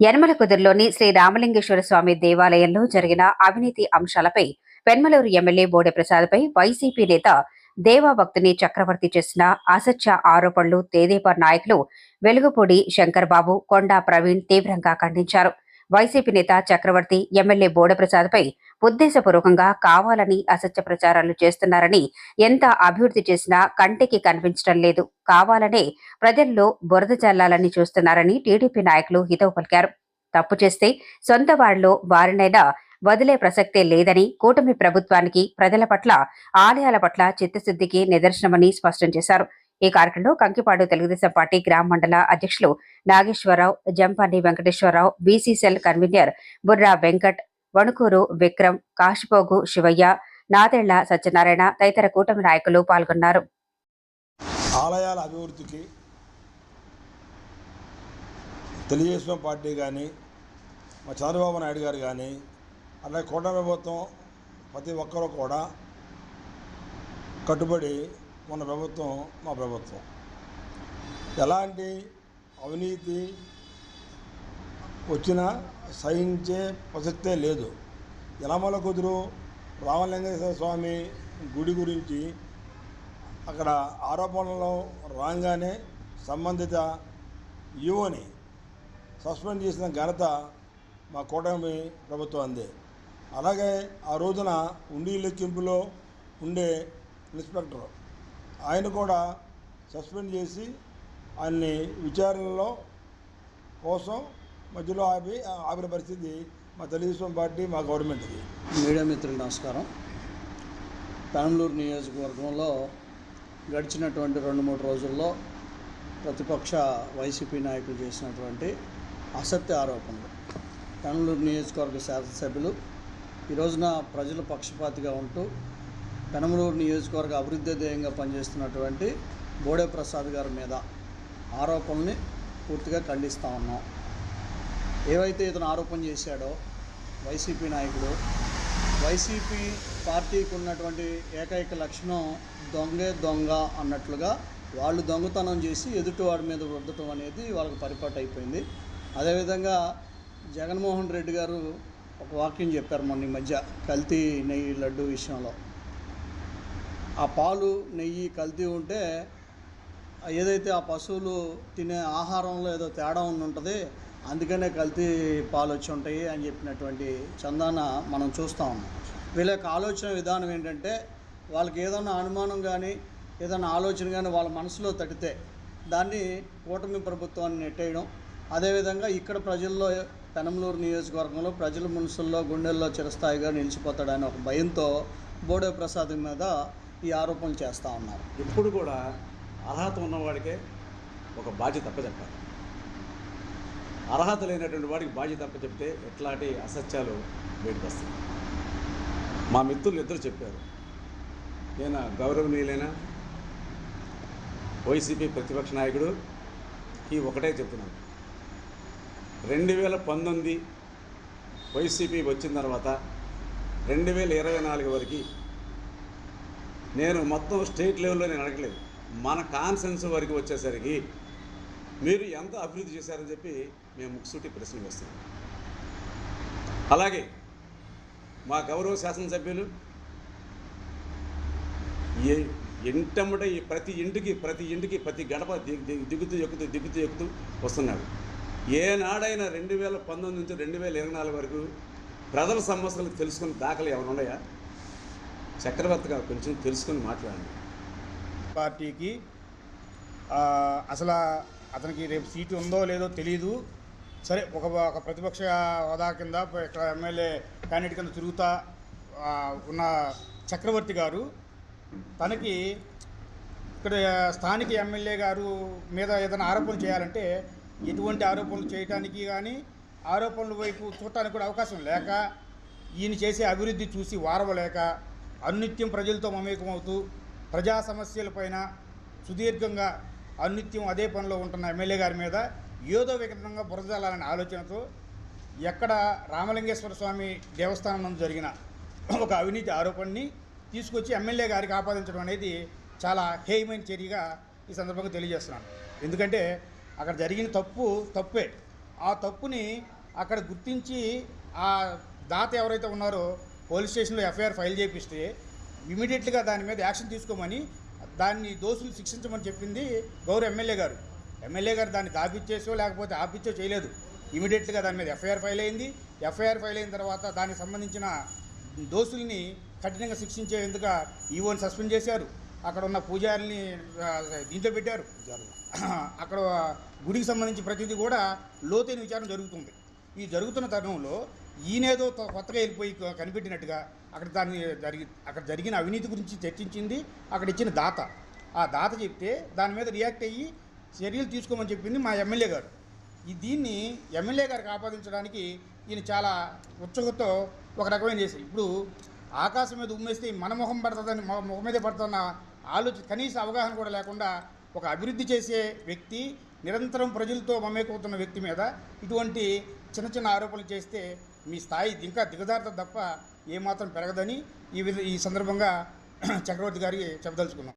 యనమల కుదురులోని శ్రీ రామలింగేశ్వర స్వామి దేవాలయంలో జరిగిన అవినీతి అంశాలపై పెన్మలూరు ఎమ్మెల్యే బోడె ప్రసాద్పై వైసీపీ నేత దేవాభక్తుని చక్రవర్తి చేసిన అసత్య ఆరోపణలు తెదేపా నాయకులు వెలుగుపూడి శంకర్బాబు కొండా ప్రవీణ్ తీవ్రంగా ఖండించారు. వైసీపీ నేత చక్రవర్తి ఎమ్మెల్యే బోడె ప్రసాద్పై ఉద్దేశపూర్వకంగా కావాలని అసత్య ప్రచారాలు చేస్తున్నారని, ఎంత అభివృద్ధి చేసినా కంటికి కనిపించడం లేదు, కావాలనే ప్రజల్లో బురద చల్లాలని చూస్తున్నారని టీడీపీ నాయకులు హితవు పలికారు. తప్పు చేస్తే సొంత వారిలో వారినైనా వదిలే ప్రసక్తే లేదని, కూటమి ప్రభుత్వానికి ప్రజల పట్ల, ఆలయాల పట్ల చిత్తశుద్ధికి నిదర్శనమని స్పష్టం చేశారు. ఈ కార్యక్రమంలో కంకిపాడు తెలుగుదేశం పార్టీ గ్రామ మండల అధ్యక్షులు నాగేశ్వరరావు, జంపాని వెంకటేశ్వరరావు, బీసీసీఎల్ కన్వీనర్ బుర్రా వెంకట్, వణుకూరు విక్రమ్, కాశిపోగు శివయ్య, నాదెళ్ల సత్యనారాయణ తదితర కూటమి నాయకులు పాల్గొన్నారు. ఆలయాల అభివృద్ధికి తెలుగుదేశం పార్టీ కానీ, మా చంద్రబాబు నాయుడు గారు కానీ, అలాగే కూటమి ప్రభుత్వం ప్రతి ఒక్కరూ కూడా కట్టుబడి ఉన్న ప్రభుత్వం మా ప్రభుత్వం. ఎలాంటి అవినీతి వచ్చినా సహించే ప్రసక్తే లేదు. యనమల కుదురు రామలింగేశ్వర స్వామి గుడి గురించి అక్కడ ఆరోపణలు రాగానే సంబంధిత ఈవోని సస్పెండ్ చేసిన ఘనత మా కూటమి ప్రభుత్వం అందే. అలాగే ఆ రోజున ఉండి లెక్కింపులో ఉండే ఇన్స్పెక్టర్ ఆయన కూడా సస్పెండ్ చేసి ఆయన్ని విచారణలో కోసం మధ్యలో ఆపిన పరిస్థితి మా తెలుగుదేశం పార్టీ, మా గవర్నమెంట్ది. మీడియా మిత్రులు నమస్కారం. పెనమలూరు నియోజకవర్గంలో గడిచినటువంటి 2-3 రోజుల్లో ప్రతిపక్ష వైసీపీ నాయకులు చేసినటువంటి అసత్య ఆరోపణలు, పెనమలూరు నియోజకవర్గ శాసనసభ్యులు ఈ రోజున ప్రజల పక్షపాతిగా ఉంటూ పెనమలూరు నియోజకవర్గ అభివృద్ధి ధ్యేయంగా పనిచేస్తున్నటువంటి బోడే ప్రసాద్ గారి మీద ఆరోపణల్ని పూర్తిగా ఖండిస్తూ ఉన్నాం. ఏవైతే ఇతను ఆరోపణ చేశాడో వైసీపీ నాయకుడు, వైసీపీ పార్టీకి ఉన్నటువంటి ఏకైక లక్షణం దొంగే దొంగ అన్నట్లుగా వాళ్ళు దొంగతనం చేసి ఎదుటివాడి మీద రుద్దటం అనేది వాళ్ళకి పరిపాటు అయిపోయింది. అదేవిధంగా జగన్మోహన్ రెడ్డి గారు ఒక వాక్యం చెప్పారు మొన్న ఈ మధ్య కల్తీ నెయ్యి లడ్డు విషయంలో. ఆ పాలు నెయ్యి కల్తీ ఉంటే ఏదైతే ఆ పశువులు తినే ఆహారంలో ఏదో తేడా ఉంటుంది, అందుకనే కల్తీ పాలు వచ్చి ఉంటాయి అని చెప్పినటువంటి చందాన మనం చూస్తూ ఉన్నాం. వీళ్ళ యొక్క ఆలోచన విధానం ఏంటంటే, వాళ్ళకి ఏదైనా అనుమానం కానీ ఏదైనా ఆలోచన కానీ వాళ్ళ మనసులో తట్టితే దాన్ని కూటమి ప్రభుత్వాన్ని నెట్టేయడం, అదేవిధంగా ఇక్కడ ప్రజల్లో పెనమలూరు నియోజకవర్గంలో ప్రజల మనసుల్లో గుండెల్లో చిరస్థాయిగా నిలిచిపోతాడని ఒక భయంతో బోడే ప్రసాద్ మీద ఈ ఆరోపణలు చేస్తూ ఉన్నారు. ఇప్పుడు కూడా అర్హత ఉన్నవాడికే ఒక బాధ్యత అప్పచెప్పాలి. అర్హత లేనటువంటి వాడికి బాధ్యత అప్పచెప్తే ఎట్లాంటి అసత్యాలు బయటకు వస్తాయి. మా మిత్రులు ఇద్దరు చెప్పారు. నేను గౌరవనీయులైన వైసీపీ ప్రతిపక్ష నాయకుడు ఈ ఒకటే చెప్తున్నాను, 2019 వైసీపీ వచ్చిన తర్వాత 2024 వరకు నేను మొత్తం స్టేట్ లెవెల్లో నేను అడగలేదు, మన కాన్సెన్స్ వరకు వచ్చేసరికి మీరు ఎంత అభివృద్ధి చేశారని చెప్పి మేము ముక్సూటి ప్రశ్నలు వేస్తున్నాం. అలాగే మా గౌరవ శాసనసభ్యులు ఇంటమ్మట ప్రతి ఇంటికి ప్రతి గడప దిగుతూ ఎక్కుతూ వస్తున్నాడు. ఏనాడైనా 2019 నుంచి 2024 వరకు ప్రజల సమస్యలు తెలుసుకుని దాఖలు ఏమైనా ఉన్నాయా? చక్రవర్తిగా కొంచెం తెలుసుకొని మాట్లాడండి. పార్టీకి అసలు అతనికి రేపు సీటు ఉందో లేదో తెలియదు. సరే, ఒక ప్రతిపక్ష హోదా కింద ఇక్కడ ఎమ్మెల్యే క్యాండిడేట్ కింద తిరుగుతా ఉన్న చక్రవర్తి గారు తనకి ఇక్కడ స్థానిక ఎమ్మెల్యే గారు మీద ఏదైనా ఆరోపణలు చేయాలంటే ఎటువంటి ఆరోపణలు చేయడానికి కానీ ఆరోపణల వైపు చూడటానికి కూడా అవకాశం లేక, ఈయన చేసే అభివృద్ధి చూసి వారవలేక అనునిత్యం ప్రజలతో మమేకమవుతూ ప్రజా సమస్యలపైన సుదీర్ఘంగా అనునిత్యం అదే పనిలో ఉంటున్న ఎమ్మెల్యే గారి మీద ఏదో విధంగా బురదలాలనే ఆలోచనతో ఎక్కడ రామలింగేశ్వర స్వామి దేవస్థానం నందు జరిగిన ఒక అవినీతి ఆరోపణని తీసుకొచ్చి ఎమ్మెల్యే గారికి ఆపాదించడం అనేది చాలా హేయమైన చర్యగా ఈ సందర్భంగా తెలియజేస్తున్నాను. ఎందుకంటే అక్కడ జరిగిన తప్పే. ఆ తప్పుని అక్కడ గుర్తించి ఆ దాత ఎవరైతే ఉన్నారో పోలీస్ స్టేషన్లో ఎఫ్ఐఆర్ ఫైల్ చేపిస్తే ఇమీడియట్గా దాని మీద యాక్షన్ తీసుకోమని, దాన్ని దోషులు శిక్షించమని చెప్పింది గౌరవ ఎమ్మెల్యే గారు. ఎమ్మెల్యే గారు దాన్ని దాపిచ్చేసో లేకపోతే ఆపిచ్చో చేయలేదు. ఇమీడియట్గా దాని మీద ఎఫ్ఐఆర్ ఫైల్ అయింది. ఎఫ్ఐఆర్ ఫైల్ అయిన తర్వాత దానికి సంబంధించిన దోషుల్ని కఠినంగా శిక్షించేందుకు ఈవోని సస్పెండ్ చేశారు. అక్కడ ఉన్న పూజారిని దీంట్లో పెట్టారు. అక్కడ గుడికి సంబంధించి ప్రతిదీ కూడా లోతైన విచారణ జరుగుతుంది. ఈ జరుగుతున్న తరుణంలో ఈయనేదో కొత్తగా వెళ్ళిపోయి కనిపెట్టినట్టుగా అక్కడ జరిగిన అవినీతి గురించి చర్చించింది అక్కడ ఇచ్చిన దాత. ఆ దాత చెప్తే దాని మీద రియాక్ట్ అయ్యి చర్యలు తీసుకోమని చెప్పింది మా ఎమ్మెల్యే గారు. దీన్ని ఎమ్మెల్యే గారికి ఆపాదించడానికి ఈయన చాలా ఉత్సుకతో ఒక రకమైన చేసి, ఇప్పుడు ఆకాశం మీద ఉమ్మేస్తే మన ముఖం పడుతుందని ముఖం మీదే పడుతున్న ఆలోచన, కనీస అవగాహన కూడా లేకుండా ఒక అభివృద్ధి చేసే వ్యక్తి, నిరంతరం ప్రజలతో మమేకవుతున్న వ్యక్తి మీద ఇటువంటి చిన్న చిన్న ఆరోపణలు చేస్తే మీ స్థాయి ఇంకా దిగజారుతుంది తప్ప ఏమాత్రం పెరగదని ఈ సందర్భంగా చక్రవర్తి గారికి చెప్పదలుచుకున్నాం.